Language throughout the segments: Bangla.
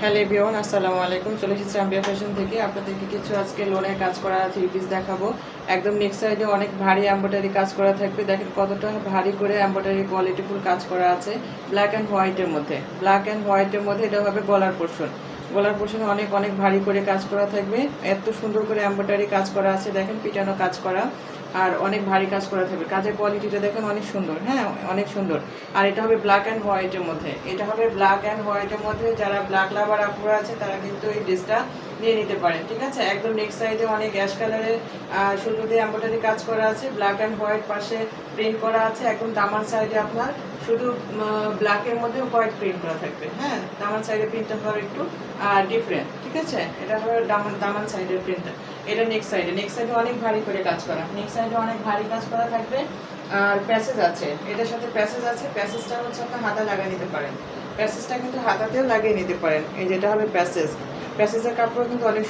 হ্যালো এভরিওয়ান, আসসালামু আলাইকুম। চলে এসেছি আম্বিয়া ফ্যাশন থেকে। আপনাদেরকে কিছু আজকে লোনের কাজ করা থ্রি পিস দেখাবো। একদম নেক সাইডে অনেক ভারী এমব্রয়ডারি কাজ করা থাকবে। দেখেন কতটা ভারী করে এমব্রয়ডারি কোয়ালিটিফুল কাজ করা আছে ব্ল্যাক অ্যান্ড হোয়াইটের মধ্যে। এটা হবে গলার পোর্শন। গলার পোর্শনে অনেক অনেক ভারী করে কাজ করা থাকবে। এত সুন্দর করে এমব্রয়ডারি কাজ করা আছে, দেখেন পিটানো কাজ করা, আর অনেক ভারী কাজ করা থাকবে। কাজের কোয়ালিটিটা দেখেন অনেক সুন্দর, হ্যাঁ অনেক সুন্দর। আর এটা হবে ব্ল্যাক অ্যান্ড হোয়াইটের মধ্যে। যারা ব্ল্যাক লাভার আপুরা আছে তারা কিন্তু এই ড্রেসটা নিয়ে নিতে পারেন, ঠিক আছে। একদম নেক সাইডে অনেক অ্যাশ কালারের সুতো দিয়ে এমব্রয়ডারি কাজ করা আছে, ব্ল্যাক অ্যান্ড হোয়াইট পাশে প্রিন্ট করা আছে। একদম দামান সাইডে আপনার শুধু ব্ল্যাকের মধ্যে হোয়াইট প্রিন্ট করা থাকবে, হ্যাঁ। দামান সাইডের প্রিন্টটা হবে একটু ডিফারেন্ট, ঠিক আছে। এটা হবে দামান সাইডের প্রিন্টটা। এটা নেক সাইডে অনেক ভারী করে কাজ করা, নেক সাইডে অনেক ভারী কাজ করা থাকবে। আর প্যাসেজ আছে, এটার সাথে প্যাসেজ আছে। প্যাসেজটা হচ্ছে আপনার হাতা লাগিয়ে নিতে পারেন, প্যাসেজটা কিন্তু হাতাতেও লাগিয়ে নিতে পারেন। এই যেটা হবে প্যাসেজের কাপড় কিন্তু অনেক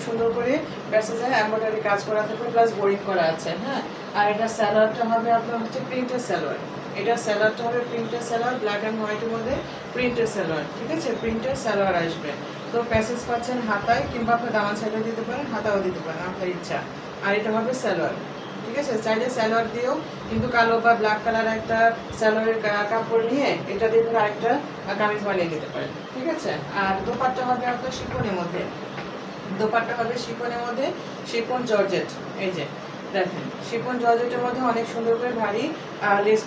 সুন্দর করে প্যাসেজে এমব্রয়ডারি কাজ করা থাকবে, প্লাস বোরিং করা আছে, হ্যাঁ। আর এটা স্যালোয়ারটা হবে আপনার হচ্ছে প্রিন্টের স্যালোয়ার। এটা স্যালোয়ারটা হবে প্রিন্টের স্যালোয়ার, ব্ল্যাক অ্যান্ড হোয়াইটের মধ্যে প্রিন্টের স্যালোয়ার, ঠিক আছে। প্রিন্টের স্যালোয়ার আসবে। তো প্যাসেজ পাচ্ছেন হাতায়, কিংবা আপনি দামান সাইডে দিতে পারেন, হাতাও দিতে পারেন, আপনার ইচ্ছা। আর এটা হবে স্যালোয়ার, ঠিক আছে। চাইলে স্যালোয়ার দিয়েও কিন্তু কালো বা ব্ল্যাক কালার একটা স্যালোয়ারের কাপড় নিয়ে এটা দিয়ে আরেকটা কামিজ বানিয়ে দিতে পারেন, ঠিক আছে। আর দোপাট্টা হবে আপনার শিফনের মধ্যে শিফন জর্জেট। এই যে দেখেন, শিফন জর্জেটের মধ্যে অনেক সুন্দর করে ভারী লেস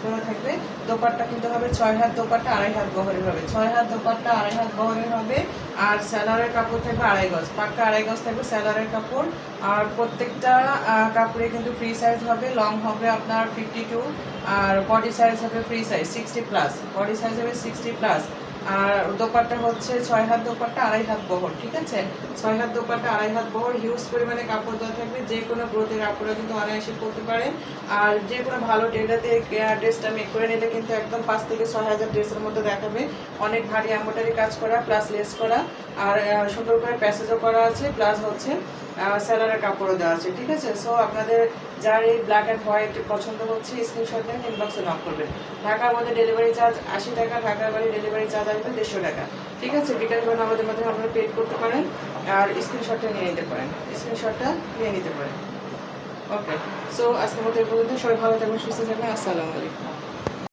করা থাকবে, দোপাট্টা কিন্তু হবে 6 হাত দোপাট্টা, 2.5 হাত বহরের হবে। 6 হাত দোপাট্টা, 2.5 হাত বহরের হবে। আর স্যালোয়ারের কাপড় থাকবে 2.5 গজ, পাক্কা 2.5 গজ থাকবে স্যালোয়ারের কাপড়। আর প্রত্যেকটা কাপড়ে কিন্তু ফ্রি সাইজ হবে। লং হবে আপনার 52, আর বডি সাইজ হবে ফ্রি সাইজ 60+, বডি সাইজ হবে 60+। আর দোপাট্টা হচ্ছে 6 হাত দোপাট্টা, 2.5 হাত বহর, ঠিক আছে। 6 হাত দোপাট্টা, 2.5 হাত বহর, হিউজ পরিমাণে কাপড় দেওয়া থাকবে। যে কোনো গ্রোথের কাপড়ে কিন্তু অনায়াসে করতে পারেন। আর যে কোনো ভালো টেলারতে ড্রেসটা মেক করে নিলে কিন্তু একদম 5 থেকে 6 হাজার ড্রেসের মধ্যে দেখাবে। অনেক ভারী এমব্রয়ডারি কাজ করা, প্লাস লেস করা, আর সুন্দর করে প্যাসেজও করা আছে, প্লাস হচ্ছে স্যালোয়ারের কাপড়ও দেওয়া আছে, ঠিক আছে। সো আপনাদের যার এই ব্ল্যাক অ্যান্ড হোয়াইট পছন্দ হচ্ছে স্ক্রিনশট নিয়ে ইনবক্সে নক করবেন। ঢাকার মধ্যে ডেলিভারি চার্জ 80 টাকা, ঢাকার বাইরে ডেলিভারি চার্জ আসবে 150 টাকা, ঠিক আছে। বিকাশ বা আমাদের মাধ্যমে আপনারা পেড করতে পারেন, আর স্ক্রিনশটটা নিয়ে নিতে পারেন, ওকে। সো আজকের মতো এই পর্যন্ত। সবাই ভালো থাকবেন, সুস্থ থাকবেন। আসসালামু আলাইকুম।